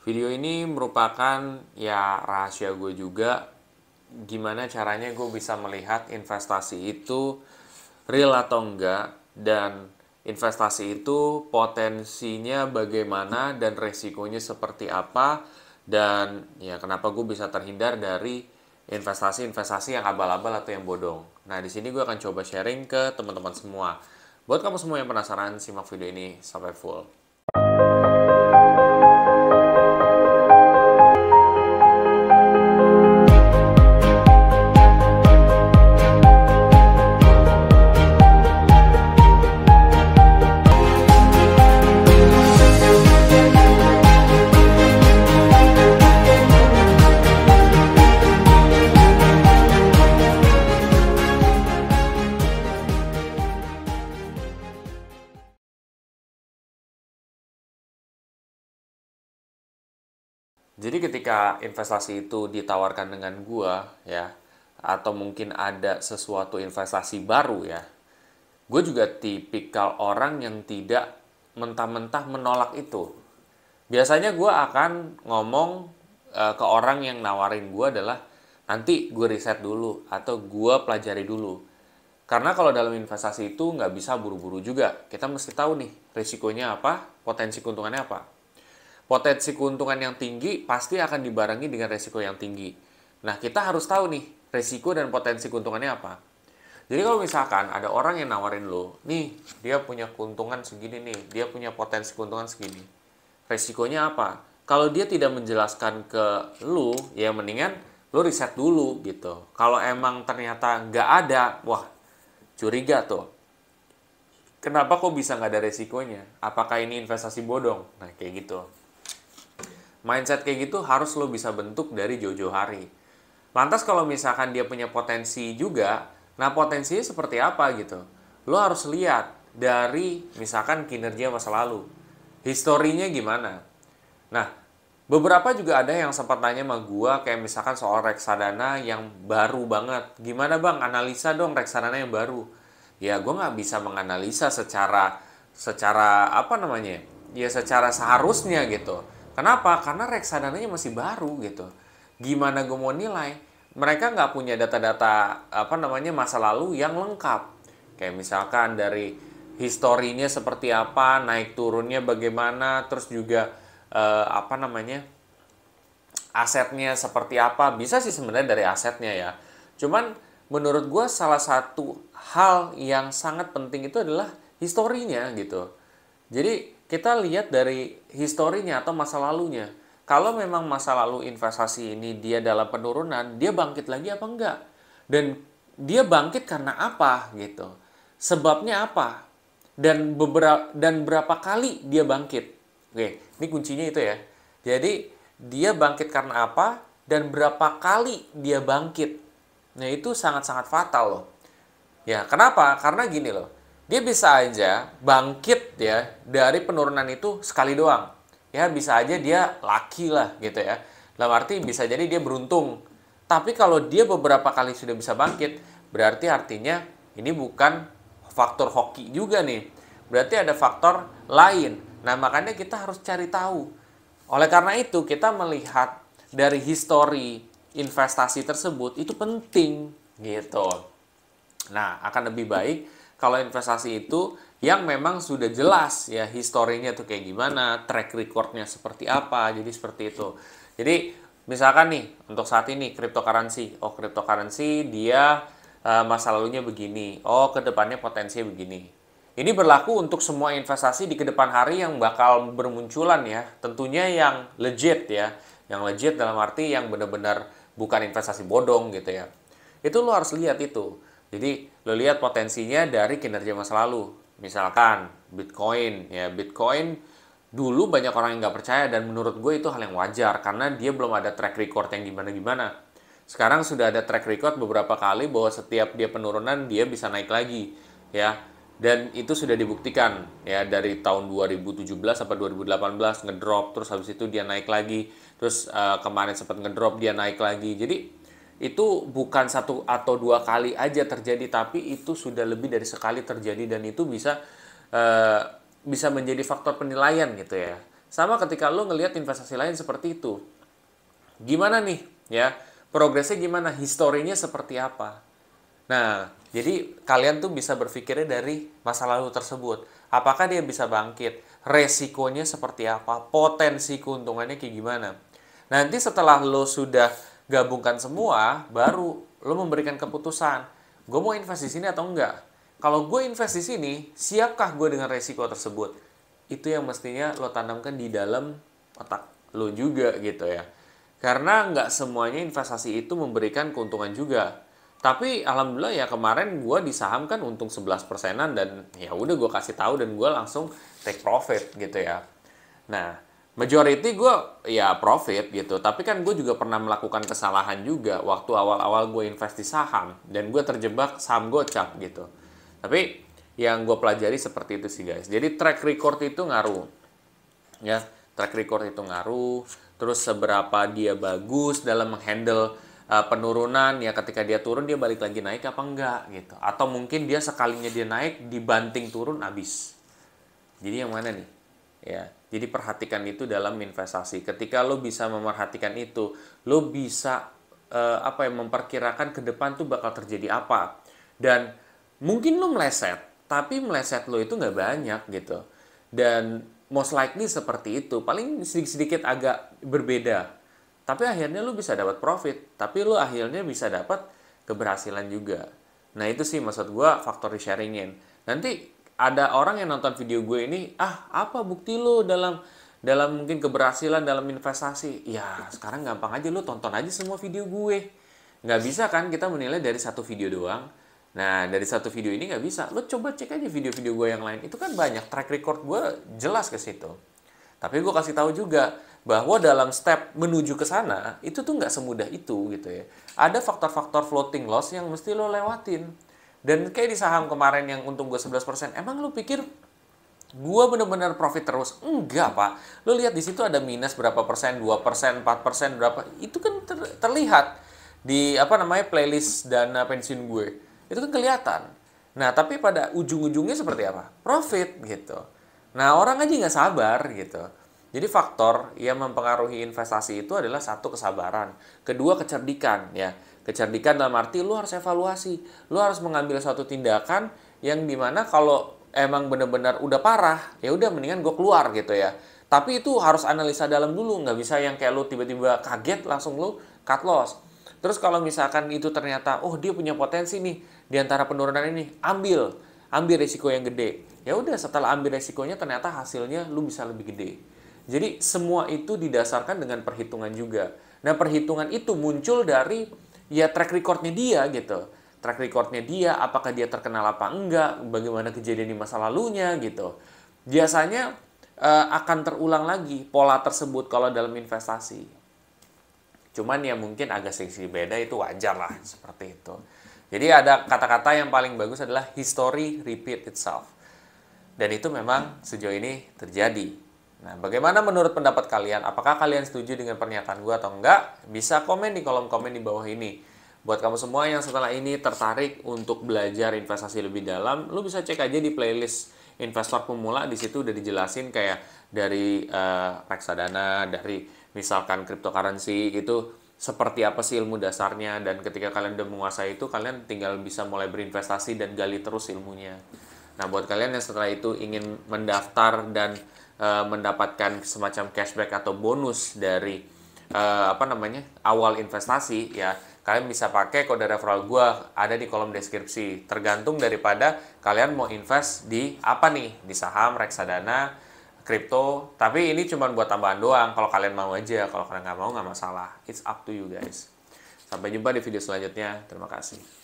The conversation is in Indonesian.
Video ini merupakan ya rahasia gue juga, gimana caranya gue bisa melihat investasi itu real atau enggak, dan investasi itu potensinya bagaimana dan resikonya seperti apa, dan ya kenapa gue bisa terhindar dari investasi-investasi yang abal-abal atau yang bodong. Nah, di sini gue akan coba sharing ke teman-teman semua. Buat kamu semua yang penasaran, simak video ini sampai full. Jadi ketika investasi itu ditawarkan dengan gua ya, atau mungkin ada sesuatu investasi baru ya, gue juga tipikal orang yang tidak mentah-mentah menolak itu. Biasanya gue akan ngomong ke orang yang nawarin gue adalah nanti gue riset dulu atau gue pelajari dulu. Karena kalau dalam investasi itu nggak bisa buru-buru juga. Kita mesti tahu nih risikonya apa, potensi keuntungannya apa. Potensi keuntungan yang tinggi pasti akan dibarengi dengan risiko yang tinggi. Nah, kita harus tahu nih risiko dan potensi keuntungannya apa. Jadi kalau misalkan ada orang yang nawarin lo, nih dia punya keuntungan segini nih, dia punya potensi keuntungan segini. Resikonya apa? Kalau dia tidak menjelaskan ke lu, ya mendingan lu riset dulu gitu. Kalau emang ternyata nggak ada, wah curiga tuh. Kenapa kok bisa nggak ada resikonya? Apakah ini investasi bodong? Nah kayak gitu. Mindset kayak gitu harus lo bisa bentuk dari jauh-jauh hari. Lantas kalau misalkan dia punya potensi juga, nah potensinya seperti apa gitu? Lo harus lihat dari misalkan kinerja masa lalu. Historinya gimana? Nah, beberapa juga ada yang sempat tanya sama gua kayak misalkan soal reksadana yang baru banget. Gimana bang, analisa dong reksadana yang baru. Ya, gua nggak bisa menganalisa secara apa namanya? Ya secara seharusnya gitu. Kenapa? Karena reksadananya masih baru gitu. Gimana gue mau nilai? Mereka nggak punya data-data apa namanya masa lalu yang lengkap. Kayak misalkan dari historinya seperti apa, naik turunnya bagaimana, terus juga apa namanya asetnya seperti apa. Bisa sih sebenarnya dari asetnya ya. Cuman menurut gue salah satu hal yang sangat penting itu adalah historinya gitu. Jadi kita lihat dari historinya atau masa lalunya. Kalau memang masa lalu investasi ini dia dalam penurunan, dia bangkit lagi apa enggak? Dan dia bangkit karena apa gitu? Sebabnya apa? Dan berapa kali dia bangkit? Oke, ini kuncinya itu ya. Jadi dia bangkit karena apa dan berapa kali dia bangkit. Nah, itu sangat-sangat fatal loh. Ya, kenapa? Karena gini loh. Dia bisa aja bangkit ya dari penurunan itu sekali doang. Ya bisa aja dia lucky lah gitu ya. Dalam arti bisa jadi dia beruntung. Tapi kalau dia beberapa kali sudah bisa bangkit, berarti artinya ini bukan faktor hoki juga nih. Berarti ada faktor lain. Nah makanya kita harus cari tahu. Oleh karena itu kita melihat dari histori investasi tersebut itu penting gitu. Nah akan lebih baik kalau investasi itu yang memang sudah jelas ya historinya tuh kayak gimana, track recordnya seperti apa, jadi seperti itu. Jadi misalkan nih untuk saat ini cryptocurrency, oh cryptocurrency dia masa lalunya begini, oh kedepannya potensinya begini. Ini berlaku untuk semua investasi di kedepan hari yang bakal bermunculan ya, tentunya yang legit ya, yang legit dalam arti yang benar-benar bukan investasi bodong gitu ya. Itu lo harus lihat itu. Jadi lo lihat potensinya dari kinerja masa lalu. Misalkan Bitcoin, ya Bitcoin dulu banyak orang yang nggak percaya dan menurut gue itu hal yang wajar karena dia belum ada track record yang gimana-gimana. Sekarang sudah ada track record beberapa kali bahwa setiap dia penurunan dia bisa naik lagi, ya. Dan itu sudah dibuktikan ya dari tahun 2017 sampai 2018 ngedrop terus habis itu dia naik lagi. Terus kemarin sempat ngedrop dia naik lagi. Jadi itu bukan satu atau dua kali aja terjadi tapi itu sudah lebih dari sekali terjadi dan itu bisa bisa menjadi faktor penilaian gitu ya sama ketika lo ngelihat investasi lain seperti itu. Gimana nih, ya? Progresnya gimana? Historinya seperti apa? Nah, jadi kalian tuh bisa berpikirnya dari masa lalu tersebut. Apakah dia bisa bangkit? Resikonya seperti apa? Potensi keuntungannya kayak gimana? Nanti setelah lo sudah gabungkan semua, baru lo memberikan keputusan. Gue mau invest di sini atau enggak? Kalau gue invest di sini, siapkah gue dengan resiko tersebut? Itu yang mestinya lo tanamkan di dalam otak lo juga gitu ya. Karena nggak semuanya investasi itu memberikan keuntungan juga. Tapi alhamdulillah ya kemarin gue di saham kan untung 11%-an dan ya udah gue kasih tahu dan gue langsung take profit gitu ya. Nah, majority gue ya profit gitu. Tapi kan gue juga pernah melakukan kesalahan juga waktu awal-awal gue invest di saham dan gue terjebak saham gocap gitu. Tapi yang gue pelajari seperti itu sih guys. Jadi track record itu ngaruh. Ya, track record itu ngaruh. Terus seberapa dia bagus dalam menghandle penurunan, ya ketika dia turun dia balik lagi naik apa enggak gitu. Atau mungkin dia sekalinya dia naik dibanting turun habis. Jadi yang mana nih? Ya, jadi perhatikan itu dalam investasi. Ketika lo bisa memerhatikan itu, lo bisa memperkirakan ke depan tuh bakal terjadi apa. Dan mungkin lo meleset, tapi meleset lo itu nggak banyak gitu. Dan most likely seperti itu, paling sedikit-sedikit agak berbeda. Tapi akhirnya lu bisa dapat profit, tapi lu akhirnya bisa dapat keberhasilan juga. Nah itu sih maksud gue faktor di-sharingin. Nanti ada orang yang nonton video gue ini, apa bukti lu dalam mungkin keberhasilan dalam investasi? Ya sekarang gampang aja, lu tonton aja semua video gue. Nggak bisa kan kita menilai dari satu video doang. Nah, dari satu video ini nggak bisa. Lo coba cek aja video-video gue yang lain. Itu kan banyak. Track record gue jelas ke situ. Tapi gue kasih tahu juga bahwa dalam step menuju ke sana, itu tuh nggak semudah itu gitu ya. Ada faktor-faktor floating loss yang mesti lo lewatin. Dan kayak di saham kemarin yang untung gue 11%, emang lo pikir gue bener-bener profit terus? Enggak, Pak. Lo lihat di situ ada minus berapa persen, 2%, 4%, berapa. Itu kan terlihat di playlist dana pensiun gue. Itu kan kelihatan. Nah, tapi pada ujung-ujungnya seperti apa? Profit gitu. Nah, orang aja nggak sabar gitu. Jadi faktor yang mempengaruhi investasi itu adalah satu, kesabaran. Kedua, kecerdikan ya. Kecerdikan dalam arti lu harus evaluasi. Lu harus mengambil suatu tindakan yang dimana kalau emang benar-benar udah parah, ya udah mendingan gue keluar gitu ya. Tapi itu harus analisa dalam dulu, nggak bisa yang kayak lu tiba-tiba kaget langsung lu cut loss. Terus kalau misalkan itu ternyata, oh dia punya potensi nih di antara penurunan ini, ambil risiko yang gede. Ya udah setelah ambil risikonya ternyata hasilnya lu bisa lebih gede. Jadi semua itu didasarkan dengan perhitungan juga. Nah perhitungan itu muncul dari ya track recordnya dia gitu. Track recordnya dia, apakah dia terkenal apa enggak, bagaimana kejadian di masa lalunya gitu. Biasanya akan terulang lagi pola tersebut kalau dalam investasi. Cuman ya mungkin agak sedikit beda, itu wajar lah seperti itu. Jadi ada kata-kata yang paling bagus adalah history repeat itself. Dan itu memang sejauh ini terjadi. Nah, bagaimana menurut pendapat kalian? Apakah kalian setuju dengan pernyataan gue atau enggak? Bisa komen di kolom komen di bawah ini. Buat kamu semua yang setelah ini tertarik untuk belajar investasi lebih dalam, lu bisa cek aja di playlist investor pemula. Di situ udah dijelasin kayak dari reksadana, dari misalkan cryptocurrency, itu seperti apa sih ilmu dasarnya. Dan ketika kalian udah menguasai itu, kalian tinggal bisa mulai berinvestasi dan gali terus ilmunya. Nah, buat kalian yang setelah itu ingin mendaftar dan mendapatkan semacam cashback atau bonus dari awal investasi, ya kalian bisa pakai kode referral gue, ada di kolom deskripsi. Tergantung daripada kalian mau invest di apa nih, di saham, reksadana, kripto. Tapi ini cuma buat tambahan doang. Kalau kalian mau aja, kalau kalian nggak mau nggak masalah. It's up to you guys. Sampai jumpa di video selanjutnya. Terima kasih.